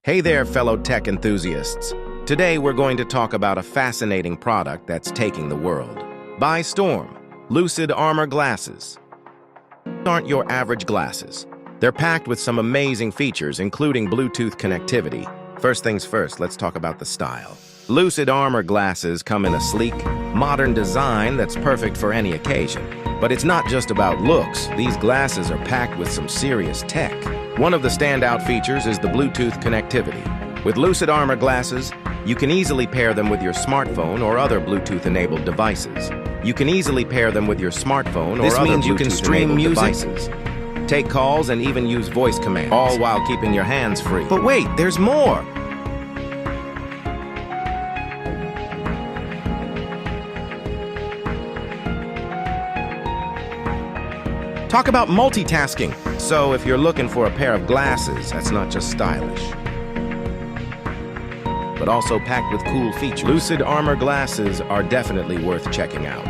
Hey there, fellow tech enthusiasts. Today we're going to talk about a fascinating product that's taking the world by storm: Lucid Armor glasses. Aren't your average glasses. They're packed with some amazing features, including Bluetooth connectivity. First things first, let's talk about the style. Lucid Armor glasses come in a sleek, modern design that's perfect for any occasion. But it's not just about looks. These glasses are packed with some serious tech. One of the standout features is the Bluetooth connectivity. With Lucid Armor glasses, you can easily pair them with your smartphone or other Bluetooth-enabled devices. This means you can stream music, take calls, and even use voice commands, all while keeping your hands free. But wait, there's more! Talk about multitasking. So if you're looking for a pair of glasses that's not just stylish, but also packed with cool features, Lucid Armor glasses are definitely worth checking out.